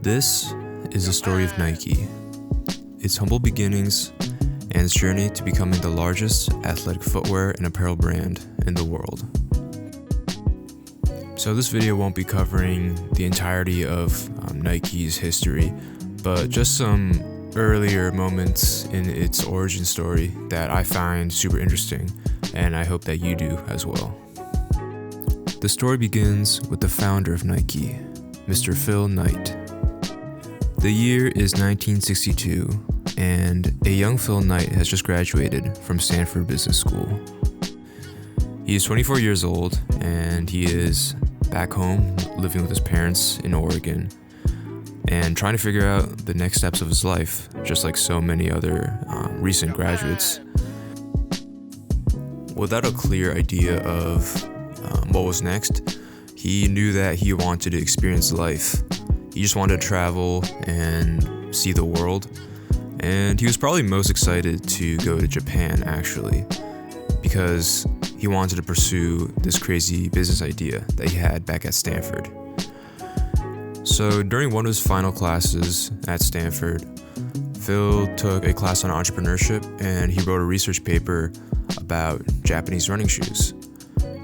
This is the story of Nike, its humble beginnings, and its journey to becoming the largest athletic footwear and apparel brand in the world. So this video won't be covering the entirety of Nike's history, but just some earlier moments in its origin story that I find super interesting, and I hope that you do as well. The story begins with the founder of Nike, Mr. Phil Knight. The year is 1962, and a young Phil Knight has just graduated from Stanford Business School. He is 24 years old, and he is back home living with his parents in Oregon and trying to figure out the next steps of his life, just like so many other recent graduates. Without a clear idea of what was next, he knew that he wanted to experience life. He just wanted to travel and see the world, and he was probably most excited to go to Japan, actually, because he wanted to pursue this crazy business idea that he had back at Stanford. So during one of his final classes at Stanford, Phil took a class on entrepreneurship, and he wrote a research paper about Japanese running shoes.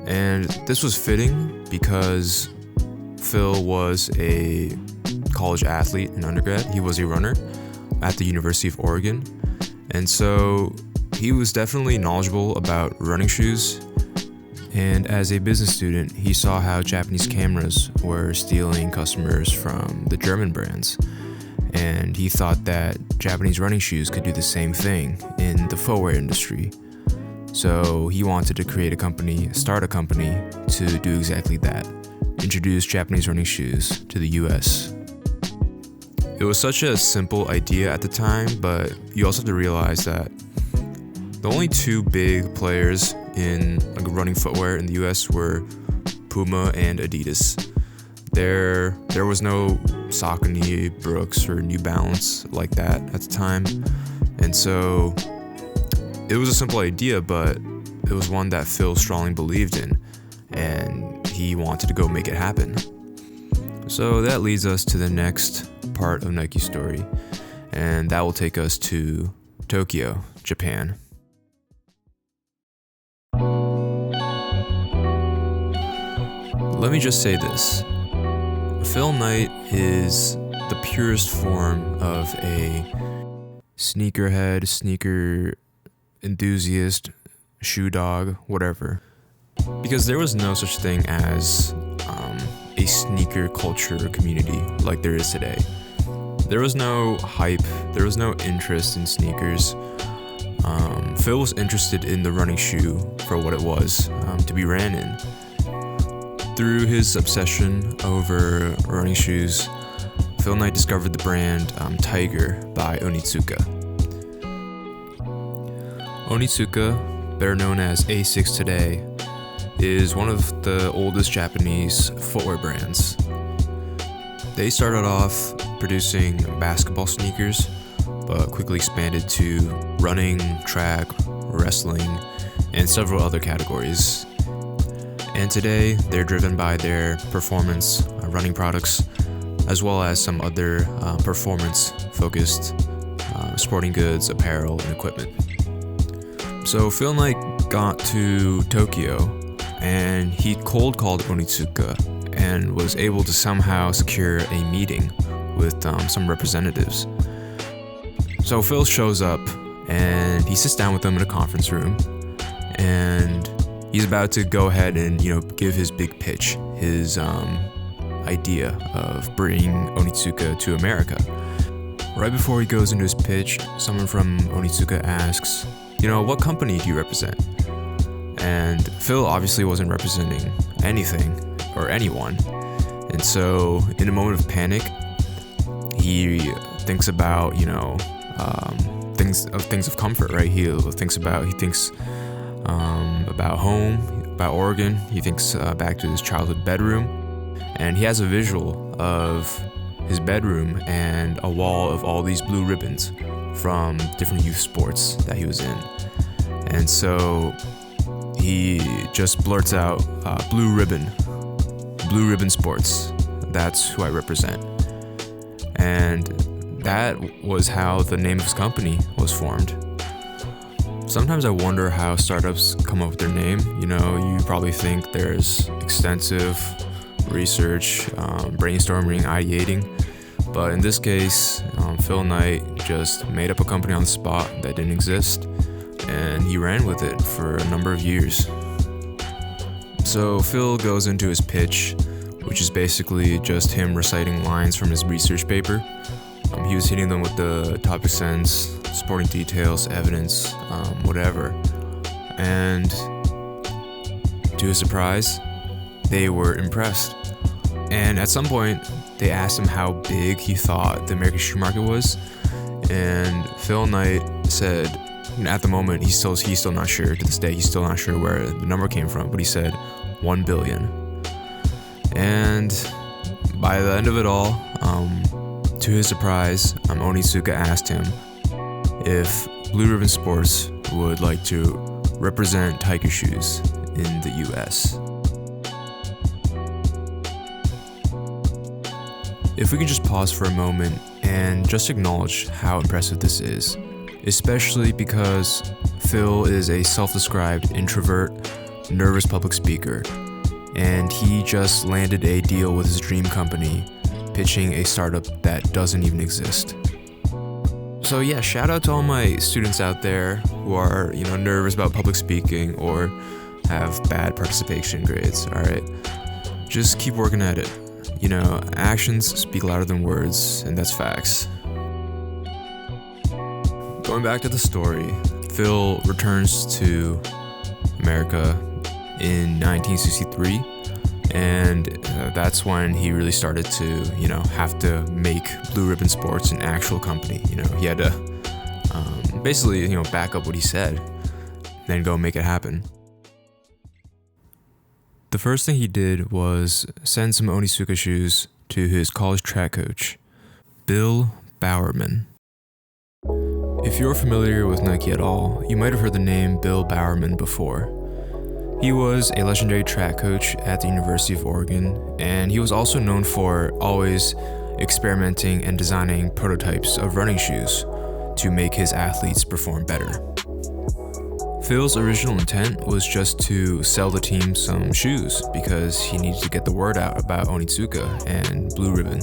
And this was fitting because Phil was a college athlete in undergrad. He was a runner at the University of Oregon. And so he was definitely knowledgeable about running shoes. And as a business student, he saw how Japanese cameras were stealing customers from the German brands. And he thought that Japanese running shoes could do the same thing in the footwear industry. So he wanted to start a company to do exactly that, introduce Japanese running shoes to the US. It was such a simple idea at the time, but you also have to realize that the only two big players in running footwear in the US were Puma and Adidas. There was no Saucony, Brooks, or New Balance like that at the time. And so it was a simple idea, but it was one that Phil strongly believed in, and he wanted to go make it happen. So that leads us to the next part of Nike's story, and that will take us to Tokyo, Japan. Let me just say this. Phil Knight is the purest form of a sneakerhead, sneaker enthusiast, shoe dog, whatever. Because there was no such thing as a sneaker culture community like there is today. There was no hype, there was no interest in sneakers. Phil was interested in the running shoe for what it was, to be ran in. Through his obsession over running shoes, Phil Knight discovered the brand Tiger by Onitsuka. Onitsuka, better known as A6 today, is one of the oldest Japanese footwear brands. They started off producing basketball sneakers, but quickly expanded to running, track, wrestling, and several other categories. And today, they're driven by their performance running products, as well as some other performance-focused sporting goods, apparel, and equipment. So Phil Knight got to Tokyo, and he cold called Onitsuka and was able to somehow secure a meeting with some representatives. So Phil shows up, and he sits down with them in a conference room, and he's about to go ahead and give his big pitch, his idea of bringing Onitsuka to America. Right before he goes into his pitch, someone from Onitsuka asks, what company do you represent? And Phil obviously wasn't representing anything or anyone. And so in a moment of panic, he thinks about, things of comfort, right? He thinks about home, about Oregon. He thinks back to his childhood bedroom, and he has a visual of his bedroom and a wall of all these blue ribbons from different youth sports that he was in. And so he just blurts out, Blue Ribbon Sports. That's who I represent. and that was how the name of his company was formed. Sometimes I wonder how startups come up with their name. You probably think there's extensive research, brainstorming, ideating, but in this case, Phil Knight just made up a company on the spot that didn't exist, and he ran with it for a number of years. So Phil goes into his pitch, which is basically just him reciting lines from his research paper. He was hitting them with the topic sense, supporting details, evidence, whatever. And to his surprise, they were impressed. And at some point, they asked him how big he thought the American shoe market was. And Phil Knight said, at the moment, he's still not sure. To this day, he's still not sure where the number came from, but he said 1 billion. And by the end of it all, to his surprise, Onitsuka asked him if Blue Ribbon Sports would like to represent tiger shoes in the US. If we can just pause for a moment and just acknowledge how impressive this is, especially because Phil is a self-described introvert, nervous public speaker, and he just landed a deal with his dream company, pitching a startup that doesn't even exist. So yeah, shout out to all my students out there who are, nervous about public speaking or have bad participation grades, all right? Just keep working at it. Actions speak louder than words, and that's facts. Going back to the story, Phil returns to America in 1963, and that's when he really started to, have to make Blue Ribbon Sports an actual company. He had to basically, back up what he said, then go make it happen. The first thing he did was send some Onitsuka shoes to his college track coach, Bill Bowerman. If you're familiar with Nike at all, you might have heard the name Bill Bowerman before. He was a legendary track coach at the University of Oregon, and he was also known for always experimenting and designing prototypes of running shoes to make his athletes perform better. Phil's original intent was just to sell the team some shoes because he needed to get the word out about Onitsuka and Blue Ribbon.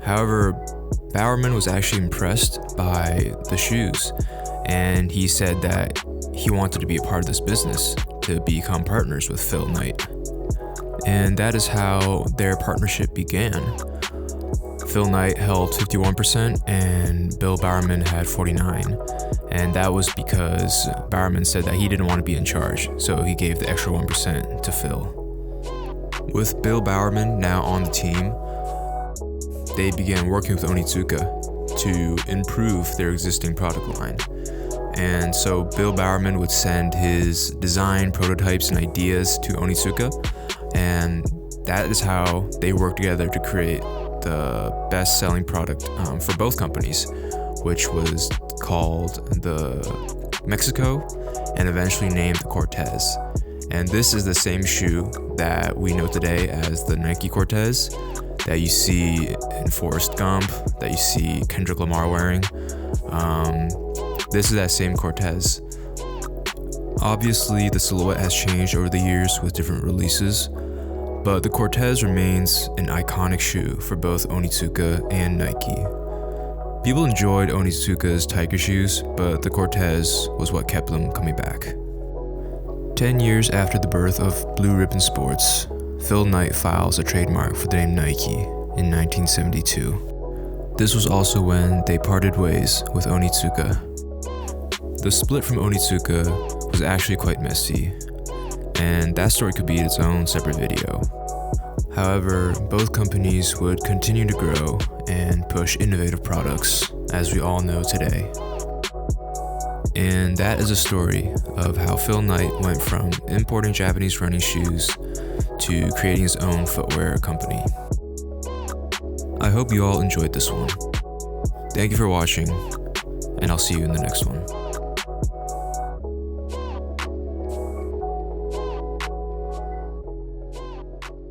However, Bowerman was actually impressed by the shoes, and he said that he wanted to be a part of this business, to become partners with Phil Knight. And that is how their partnership began. Phil Knight held 51% and Bill Bowerman had 49%. And that was because Bowerman said that he didn't want to be in charge, so he gave the extra 1% to Phil. With Bill Bowerman now on the team, they began working with Onitsuka to improve their existing product line. And so Bill Bowerman would send his design, prototypes, and ideas to Onitsuka, and that is how they worked together to create the best-selling product for both companies, which was called the Mexico and eventually named the Cortez. And this is the same shoe that we know today as the Nike Cortez that you see in Forrest Gump, that you see Kendrick Lamar wearing. This is that same Cortez. Obviously, the silhouette has changed over the years with different releases, but the Cortez remains an iconic shoe for both Onitsuka and Nike. People enjoyed Onitsuka's tiger shoes, but the Cortez was what kept them coming back. 10 years after the birth of Blue Ribbon Sports, Phil Knight files a trademark for the name Nike in 1972. This was also when they parted ways with Onitsuka. The split from Onitsuka was actually quite messy, and that story could be its own separate video. However, both companies would continue to grow and push innovative products, as we all know today. And that is a story of how Phil Knight went from importing Japanese running shoes to creating his own footwear company. I hope you all enjoyed this one. Thank you for watching, and I'll see you in the next one.